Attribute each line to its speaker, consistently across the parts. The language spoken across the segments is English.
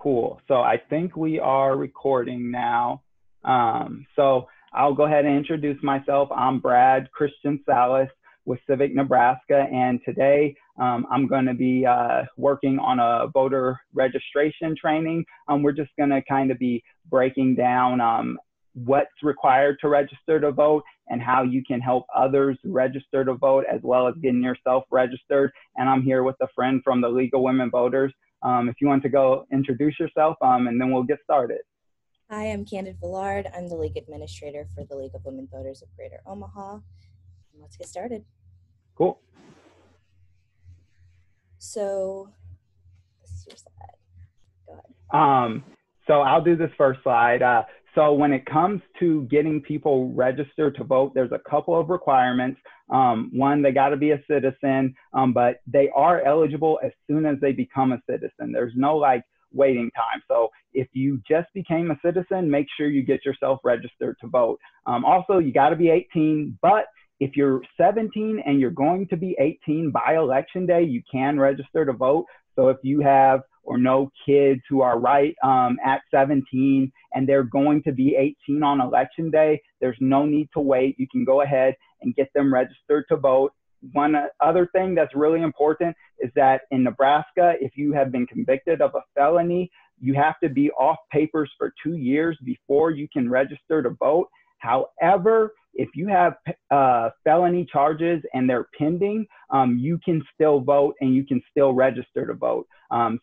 Speaker 1: Cool. So I think we are recording now. So I'll go ahead and introduce myself. I'm Brad Christian Salas with Civic, Nebraska, and today I'm going to be working on a voter registration training. We're just going to kind of be breaking down what's required to register to vote and how you can help others register to vote, as well as getting yourself registered. And I'm here with a friend from the League of Women Voters. If you want to go introduce yourself, and then we'll get started.
Speaker 2: Hi, I'm Candid Villard. I'm the League Administrator for the League of Women Voters of Greater Omaha. Let's get started.
Speaker 1: Cool.
Speaker 2: So, this is your slide. Go ahead.
Speaker 1: So I'll do this first slide. So when it comes to getting people registered to vote, there's a couple of requirements. One, they got to be a citizen, but they are eligible as soon as they become a citizen. There's no waiting time. So if you just became a citizen, make sure you get yourself registered to vote. Also, you got to be 18, but if you're 17 and you're going to be 18 by election day, you can register to vote. So if you have or know kids who are right at 17 and they're going to be 18 on election day, there's no need to wait. You can go ahead and get them registered to vote. One other thing that's really important is that in Nebraska, if you have been convicted of a felony, you have to be off papers for 2 years before you can register to vote. However, if you have felony charges and they're pending, you can still vote and you can still register to vote.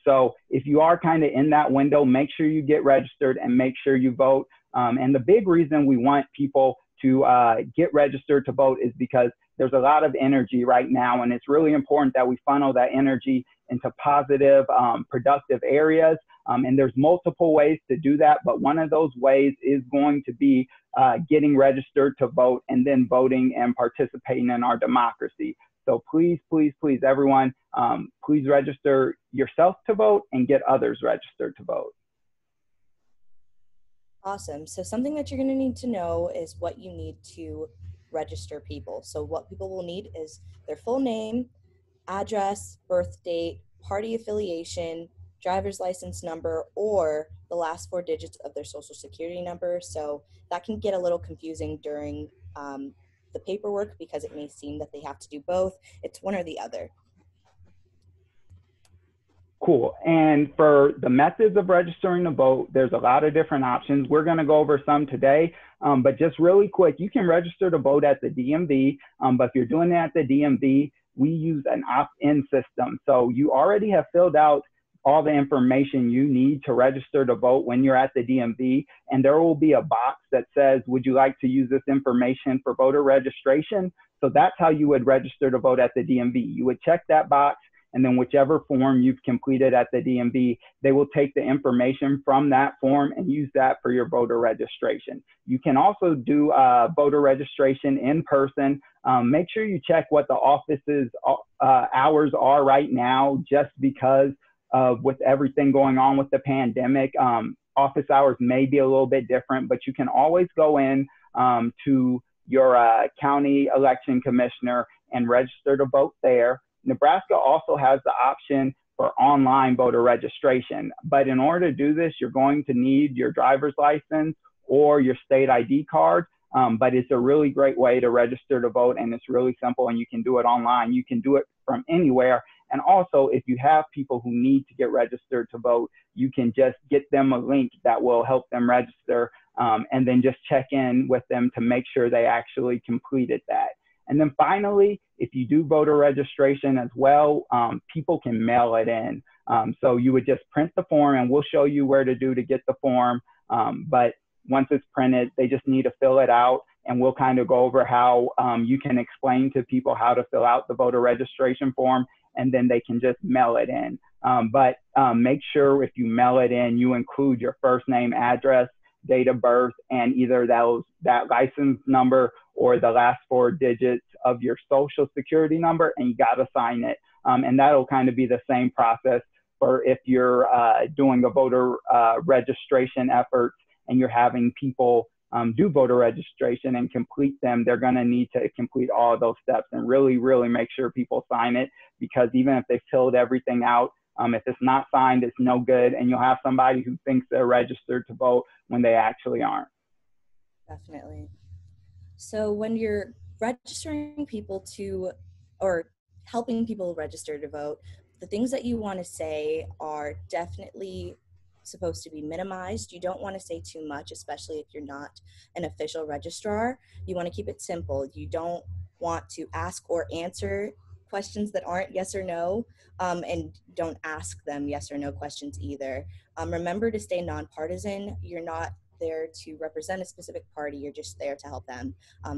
Speaker 1: So if you are kind of in that window, make sure you get registered and make sure you vote. And the big reason we want people to get registered to vote is because there's a lot of energy right now, and it's really important that we funnel that energy into positive, productive areas. And there's multiple ways to do that, but one of those ways is going to be getting registered to vote and then voting and participating in our democracy. So please, please, please, everyone, please register yourself to vote and get others registered to vote.
Speaker 2: Awesome. So something that you're going to need to know is what you need to register people. So what people will need is their full name, address, birth date, party affiliation, driver's license number, or the last 4 digits of their social security number. So that can get a little confusing during the paperwork because it may seem that they have to do both. It's one or the other.
Speaker 1: Cool. And for the methods of registering to vote, there's a lot of different options. We're going to go over some today, but just really quick, you can register to vote at the DMV, but if you're doing that at the DMV, we use an opt-in system. So you already have filled out all the information you need to register to vote when you're at the DMV, and there will be a box that says, would you like to use this information for voter registration? So that's how you would register to vote at the DMV. You would check that box, and then whichever form you've completed at the DMV, they will take the information from that form and use that for your voter registration. You can also do voter registration in person. Make sure you check what the office's hours are right now, just because with everything going on with the pandemic, office hours may be a little bit different, but you can always go in to your county election commissioner and register to vote there. Nebraska also has the option for online voter registration, but in order to do this, you're going to need your driver's license or your state ID card. But it's a really great way to register to vote, and it's really simple, and you can do it online. You can do it from anywhere. And also, if you have people who need to get registered to vote, you can just get them a link that will help them register, and then just check in with them to make sure they actually completed that. And then finally, if you do voter registration as well, people can mail it in. So you would just print the form, and we'll show you where to get the form. But once it's printed, they just need to fill it out, and we'll kind of go over how you can explain to people how to fill out the voter registration form, and then they can just mail it in. But make sure if you mail it in, you include your first name, address, date of birth, and either that license number or the last 4 digits of your social security number, and you got to sign it. And that'll kind of be the same process for if you're doing a voter registration effort and you're having people do voter registration and complete them. They're going to need to complete all of those steps and really, really make sure people sign it, because even if they filled everything out, If it's not signed, it's no good, and you'll have somebody who thinks they're registered to vote when they actually aren't.
Speaker 2: Definitely. So when you're registering people to, or helping people register to vote, the things that you want to say are definitely supposed to be minimized. You don't want to say too much, especially if you're not an official registrar. You want to keep it simple. You don't want to ask or answer questions that aren't yes or no, and don't ask them yes or no questions either. Remember to stay nonpartisan. You're not there to represent a specific party, you're just there to help them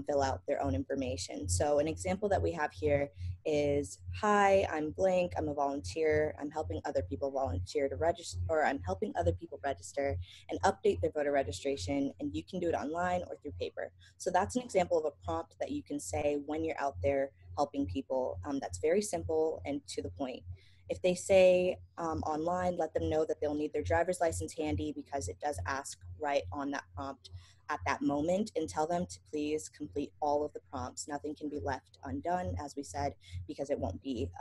Speaker 2: fill out their own information. So an example that we have here is, hi, I'm blank, I'm a volunteer, I'm helping other people volunteer to register, or I'm helping other people register and update their voter registration, and you can do it online or through paper. So that's an example of a prompt that you can say when you're out there helping people. That's very simple and to the point. If they say online, let them know that they'll need their driver's license handy, because it does ask right on that prompt at that moment, and tell them to please complete all of the prompts. Nothing can be left undone, as we said, because it won't be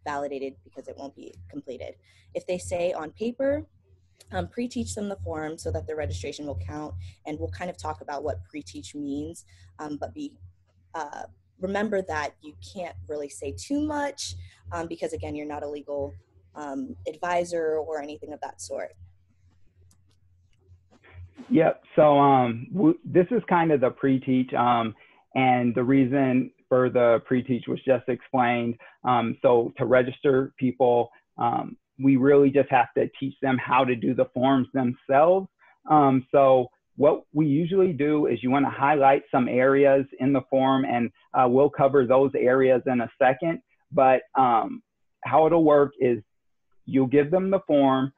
Speaker 2: validated, because it won't be completed. If they say on paper, pre-teach them the form so that their registration will count, and we'll kind of talk about what pre-teach means, but uh, remember that you can't really say too much, because again, you're not a legal advisor or anything of that sort.
Speaker 1: Yep. So this is kind of the pre-teach, and the reason for the pre-teach was just explained. So to register people, we really just have to teach them how to do the forms themselves. So what we usually do is you want to highlight some areas in the form, and we'll cover those areas in a second. But how it'll work is you'll give them the form.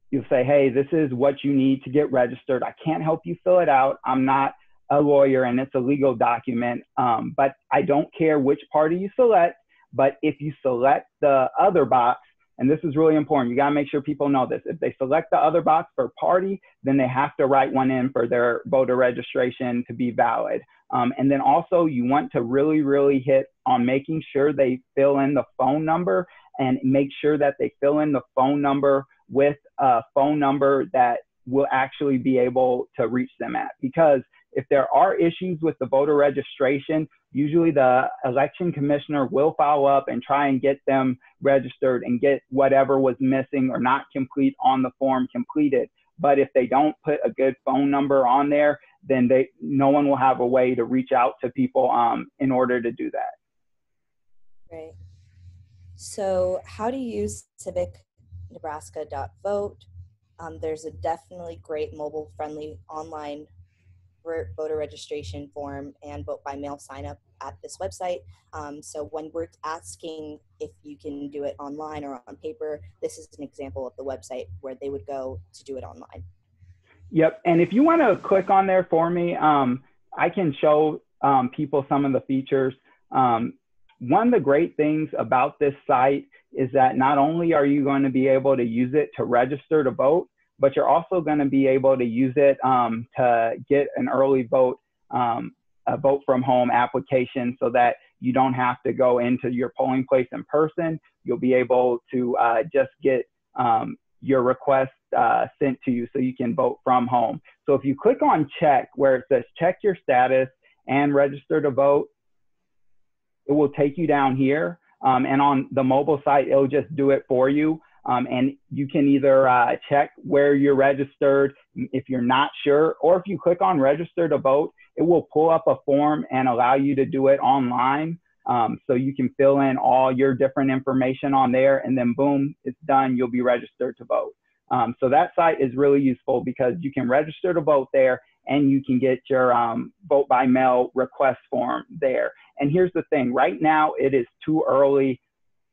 Speaker 1: You'll say, hey, this is what you need to get registered. I can't help you fill it out. I'm not a lawyer and it's a legal document, but I don't care which party you select. But if you select the other box, and this is really important, you got to make sure people know this. If they select the other box for party, then they have to write one in for their voter registration to be valid. And then also you want to really, really hit on making sure they fill in the phone number, and make sure that they fill in the phone number with a phone number that will actually be able to reach them at. Because if there are issues with the voter registration, usually the election commissioner will follow up and try and get them registered and get whatever was missing or not complete on the form completed. But if they don't put a good phone number on there, then no one will have a way to reach out to people in order to do that.
Speaker 2: Right. So how to use civicnebraska.vote. There's a definitely great mobile-friendly online voter registration form and vote by mail sign up at this website. So when we're asking if you can do it online or on paper, this is an example of the website where they would go to do it online.
Speaker 1: Yep. And if you want to click on there for me, I can show people some of the features. One of the great things about this site is that not only are you going to be able to use it to register to vote, but you're also going to be able to use it to get an early vote, a vote from home application, so that you don't have to go into your polling place in person. You'll be able to just get your request sent to you so you can vote from home. So if you click on check, where it says check your status and register to vote, it will take you down here. And on the mobile site, it'll just do it for you. And you can either check where you're registered if you're not sure, or if you click on register to vote, it will pull up a form and allow you to do it online. So you can fill in all your different information on there, and then boom, it's done. You'll be registered to vote. So that site is really useful because you can register to vote there, and you can get your vote by mail request form there. And here's the thing, right now it is too early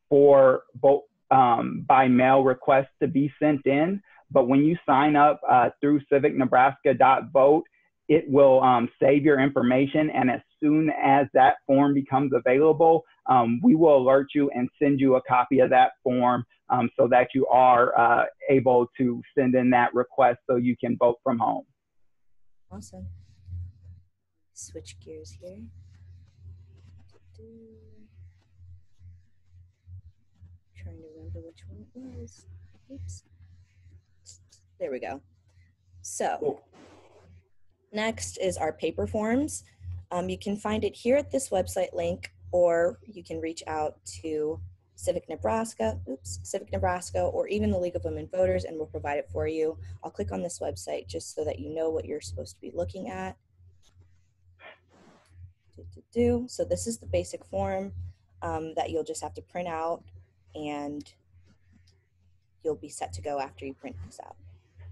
Speaker 1: for vote by mail requests to be sent in. But when you sign up through civicnebraska.vote, it will save your information. And as soon as that form becomes available, we will alert you and send you a copy of that form so that you are able to send in that request so you can vote from home.
Speaker 2: Awesome. Switch gears here. trying to remember which one it was. Oops. There we go. So next is our paper forms. You can find it here at this website link, or you can reach out to Civic Nebraska, or even the League of Women Voters, and we'll provide it for you. I'll click on this website just so that you know what you're supposed to be looking at. So this is the basic form that you'll just have to print out, and you'll be set to go after you print this out.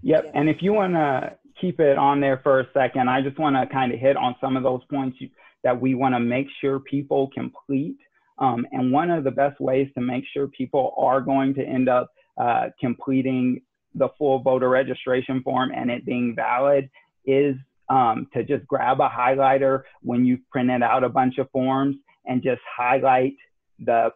Speaker 1: Yep, and if you want to keep it on there for a second, I just want to kind of hit on some of those points that we want to make sure people complete. And one of the best ways to make sure people are going to end up completing the full voter registration form and it being valid is to just grab a highlighter when you've printed out a bunch of forms and just highlight the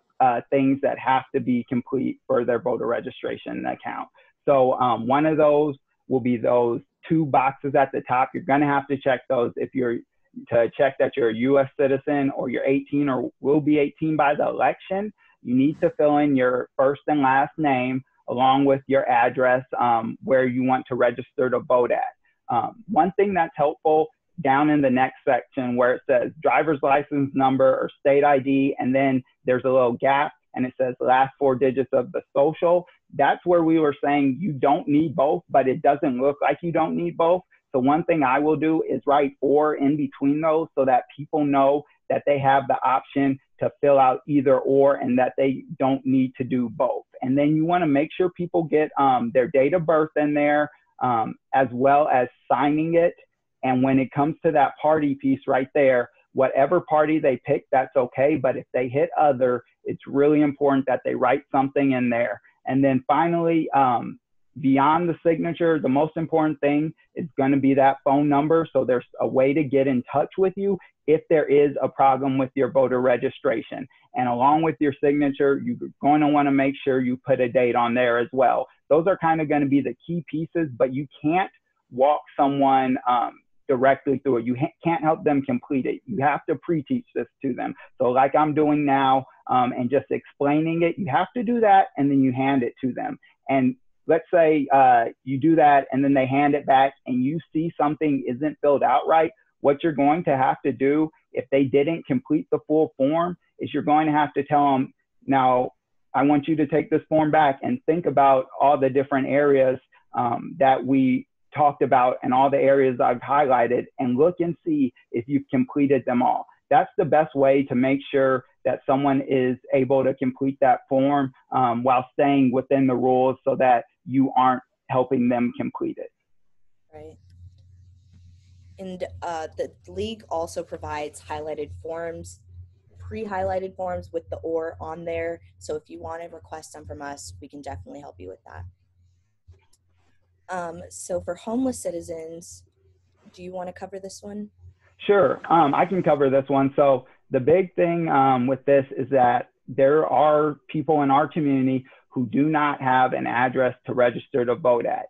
Speaker 1: things that have to be complete for their voter registration account. So one of those will be those 2 boxes at the top. You're going to have to check those if you're to check that you're a U.S. citizen or you're 18 or will be 18 by the election. You need to fill in your first and last name along with your address where you want to register to vote at. One thing that's helpful down in the next section where it says driver's license number or state ID, and then there's a little gap and it says the last 4 digits of the social. That's where we were saying you don't need both, but it doesn't look like you don't need both. So one thing I will do is write or in between those so that people know that they have the option to fill out either or and that they don't need to do both. And then you want to make sure people get their date of birth in there as well as signing it. And when it comes to that party piece right there, whatever party they pick, that's okay. But if they hit other, it's really important that they write something in there. And then finally, beyond the signature, the most important thing is going to be that phone number. So there's a way to get in touch with you if there is a problem with your voter registration. And along with your signature, you're going to want to make sure you put a date on there as well. Those are kind of going to be the key pieces, but you can't walk someone directly through it. You can't help them complete it. You have to pre-teach this to them. So like I'm doing now and just explaining it, you have to do that and then you hand it to them. And let's say you do that and then they hand it back and you see something isn't filled out right. What you're going to have to do if they didn't complete the full form is you're going to have to tell them, now I want you to take this form back and think about all the different areas that we talked about and all the areas I've highlighted and look and see if you've completed them all. That's the best way to make sure that someone is able to complete that form while staying within the rules so that you aren't helping them complete it.
Speaker 2: Right. And the league also provides highlighted forms, pre-highlighted forms with the or on there. So if you want to request some from us, we can definitely help you with that. So for homeless citizens, do you want to cover this one?
Speaker 1: Sure, I can cover this one. So the big thing with this is that there are people in our community who do not have an address to register to vote at.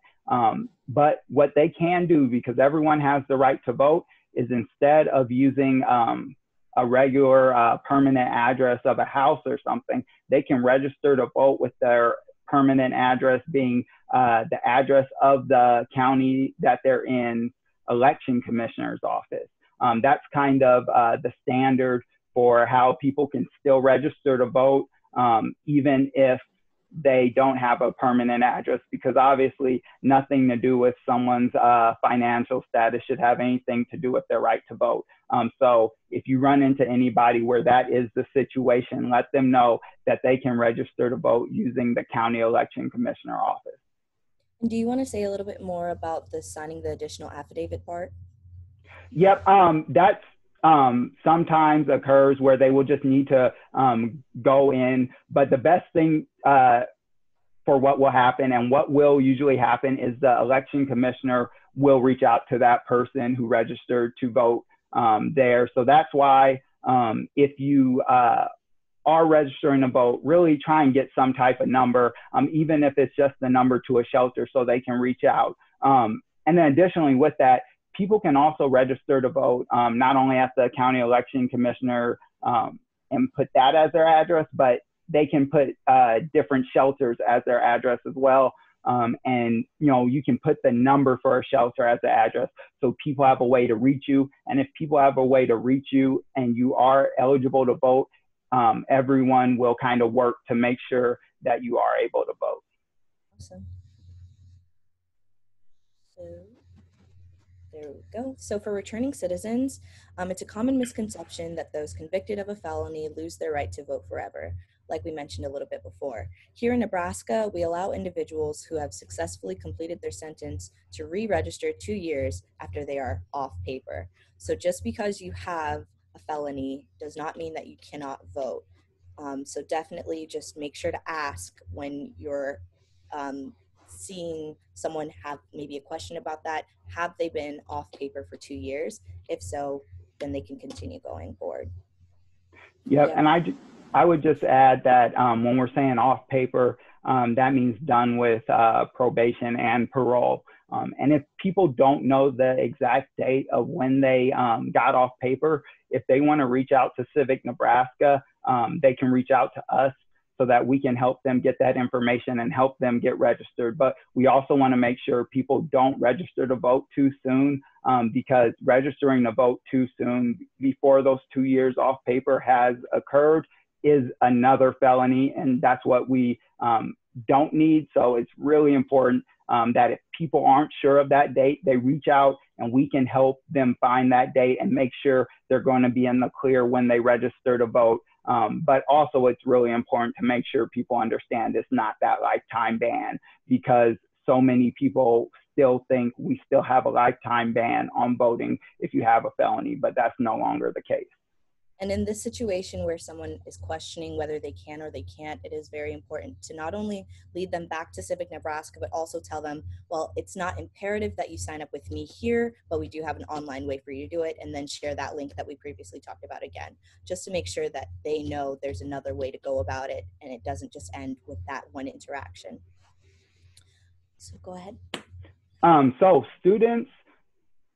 Speaker 1: But what they can do, because everyone has the right to vote, is instead of using a regular permanent address of a house or something, they can register to vote with their permanent address being the address of the county that they're in election commissioner's office. That's kind of the standard for how people can still register to vote, even if they don't have a permanent address, because obviously nothing to do with someone's financial status should have anything to do with their right to vote. So if you run into anybody where that is the situation, let them know that they can register to vote using the county election commissioner office.
Speaker 2: And do you want to say a little bit more about the signing the additional affidavit part?
Speaker 1: Yep, that's sometimes occurs where they will just need to go in, but the best thing for what will happen and what will usually happen is the election commissioner will reach out to that person who registered to vote there. So that's why if you are registering to vote, really try and get some type of number, even if it's just the number to a shelter so they can reach out. And then additionally with that, people can also register to vote not only at the county election commissioner and put that as their address, but they can put different shelters as their address as well. And you can put the number for a shelter as the address, so people have a way to reach you. And if people have a way to reach you and you are eligible to vote, everyone will kind of work to make sure that you are able to vote.
Speaker 2: Awesome. So there we go. So for returning citizens, it's a common misconception that those convicted of a felony lose their right to vote forever, like we mentioned a little bit before. Here in Nebraska, we allow individuals who have successfully completed their sentence to re-register 2 years after they are off paper. So just because you have a felony does not mean that you cannot vote. So definitely just make sure to ask when you're seeing someone have maybe a question about that. Have they been off paper for 2 years? If so, then they can continue going forward.
Speaker 1: Yep, and I would just add that when we're saying off paper, that means done with probation and parole. And if people don't know the exact date of when they got off paper, if they want to reach out to Civic Nebraska, they can reach out to us so that we can help them get that information and help them get registered. But we also want to make sure people don't register to vote too soon, because registering to vote too soon before those 2 years off paper has occurred is another felony, and that's what we don't need. So it's really important that if people aren't sure of that date, they reach out and we can help them find that date and make sure they're going to be in the clear when they register to vote. But also it's really important to make sure people understand it's not that lifetime ban, because so many people still think we still have a lifetime ban on voting if you have a felony, but that's no longer the case.
Speaker 2: And in this situation where someone is questioning whether they can or they can't, it is very important to not only lead them back to Civic Nebraska, but also tell them, well, it's not imperative that you sign up with me here, but we do have an online way for you to do it, and then share that link that we previously talked about again, just to make sure that they know there's another way to go about it and it doesn't just end with that one interaction. So go ahead.
Speaker 1: So students,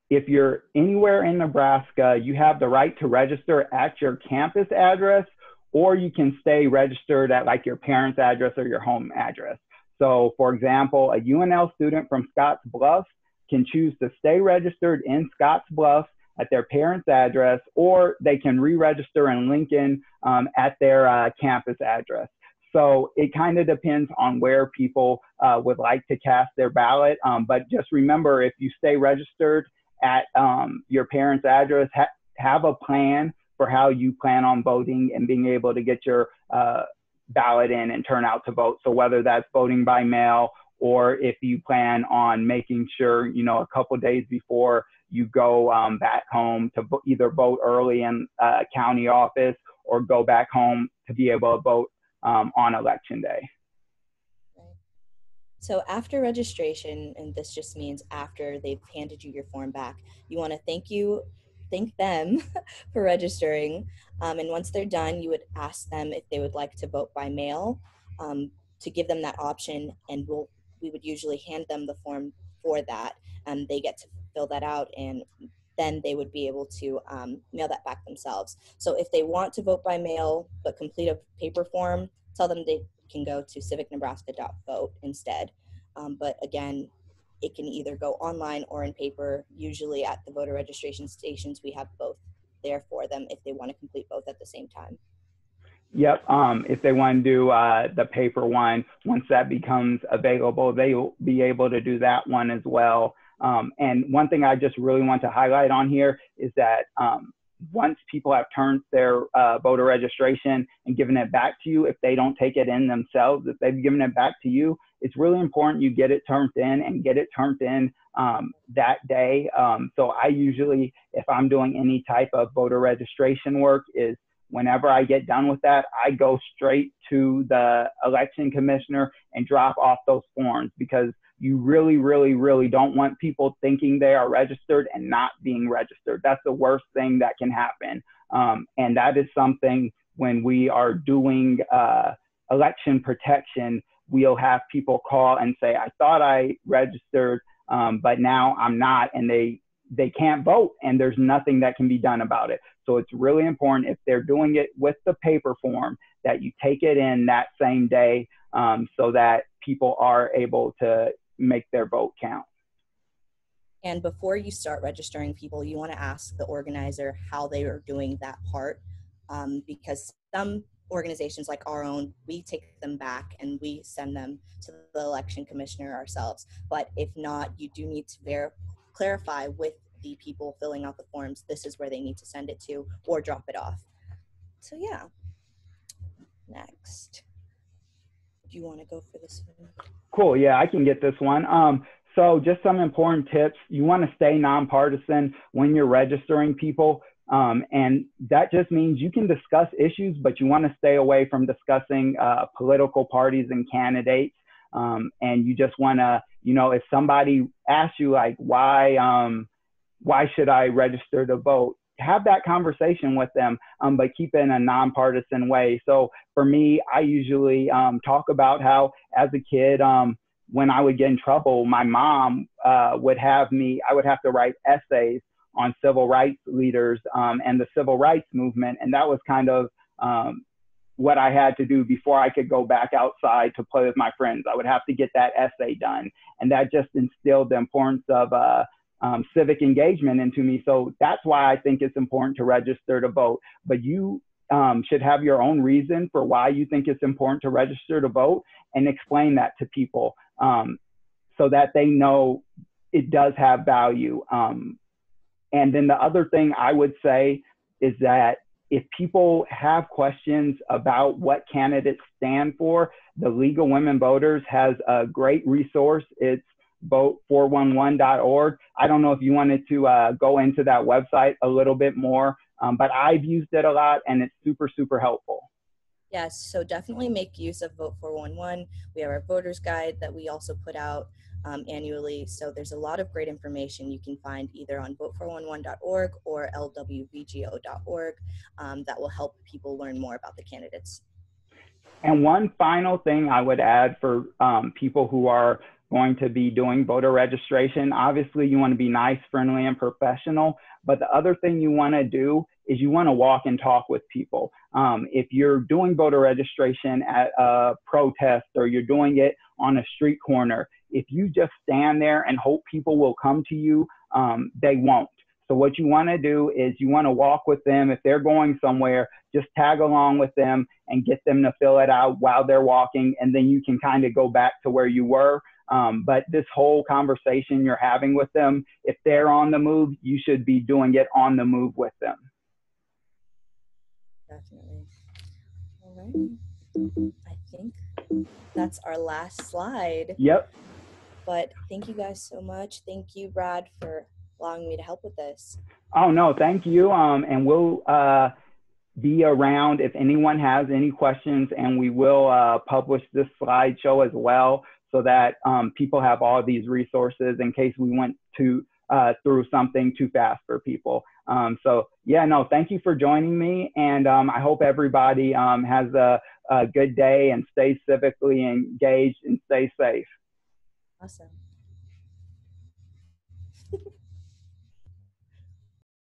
Speaker 1: if you're anywhere in Nebraska, you have the right to register at your campus address, or you can stay registered at like your parents' address or your home address. So for example, a UNL student from Scotts Bluff can choose to stay registered in Scotts Bluff at their parents' address, or they can re-register in Lincoln at their campus address. So it kind of depends on where people would like to cast their ballot. But just remember, if you stay registered at your parents' address, have a plan for how you plan on voting and being able to get your ballot in and turn out to vote. So whether that's voting by mail, or if you plan on making sure, a couple days before you go back home to either vote early in a county office or go back home to be able to vote on election day.
Speaker 2: So after registration, and this just means after they've handed you your form back, you want to thank them for registering. And once they're done, you would ask them if they would like to vote by mail, to give them that option, and we would usually hand them the form for that, and they get to fill that out, and then they would be able to mail that back themselves. So if they want to vote by mail but complete a paper form, tell them they can go to civicnebraska.vote instead. But again, it can either go online or in paper. Usually at the voter registration stations, we have both there for them if they want to complete both at the same time.
Speaker 1: Yep. If they want to do the paper one, once that becomes available, they'll be able to do that one as well. And one thing I just really want to highlight on here is that once people have turned their voter registration and given it back to you, if they don't take it in themselves, if they've given it back to you, it's really important you get it turned in and get it turned in that day. So I usually, if I'm doing any type of voter registration work, is whenever I get done with that, I go straight to the election commissioner and drop off those forms, because you really, really, really don't want people thinking they are registered and not being registered. That's the worst thing that can happen. And that is something when we are doing election protection, we'll have people call and say, I thought I registered, but now I'm not. And they they can't vote and there's nothing that can be done about it. So it's really important, if they're doing it with the paper form, that you take it in that same day, so that people are able to make their vote count.
Speaker 2: And before you start registering people, you want to ask the organizer how they are doing that part, because some organizations like our own, we take them back and we send them to the election commissioner ourselves. But if not, you do need to clarify with the people filling out the forms, this is where they need to send it to or drop it off. So yeah, next. Do you want to go for this one?
Speaker 1: Cool, yeah, I can get this one. So just some important tips. You want to stay nonpartisan when you're registering people. And that just means you can discuss issues, but you want to stay away from discussing political parties and candidates. And you just want to, you know, if somebody asks you like, why should I register to vote? Have that conversation with them, but keep it in a nonpartisan way. So for me, I usually talk about how as a kid, when I would get in trouble, my mom I would have to write essays on civil rights leaders and the civil rights movement. And that was kind of what I had to do before I could go back outside to play with my friends. I would have to get that essay done. And that just instilled the importance of civic engagement into me. So that's why I think it's important to register to vote. But you should have your own reason for why you think it's important to register to vote, and explain that to people so that they know it does have value. And then the other thing I would say is that if people have questions about what candidates stand for, the League of Women Voters has a great resource. It's vote411.org. I don't know if you wanted to go into that website a little bit more, but I've used it a lot and it's super, super helpful.
Speaker 2: Yes, so definitely make use of Vote 411. We have our voters guide that we also put out annually. So there's a lot of great information you can find either on vote411.org or lwvgo.org that will help people learn more about the candidates.
Speaker 1: And one final thing I would add for people who are going to be doing voter registration, obviously you want to be nice, friendly, and professional. But the other thing you want to do is you want to walk and talk with people. If you're doing voter registration at a protest or you're doing it on a street corner, if you just stand there and hope people will come to you, they won't. So what you want to do is you want to walk with them. If they're going somewhere, just tag along with them and get them to fill it out while they're walking. And then you can kind of go back to where you were. But this whole conversation you're having with them, if they're on the move, you should be doing it on the move with them.
Speaker 2: Definitely. All right. I think that's our last slide.
Speaker 1: Yep.
Speaker 2: But thank you guys so much. Thank you, Brad, for allowing me to help with this.
Speaker 1: Oh, no, thank you. And we'll be around if anyone has any questions, and we will publish this slideshow as well so that people have all these resources in case we went through something too fast for people. So yeah, no, thank you for joining me. And I hope everybody has a good day and stay civically engaged and stay safe.
Speaker 2: Awesome.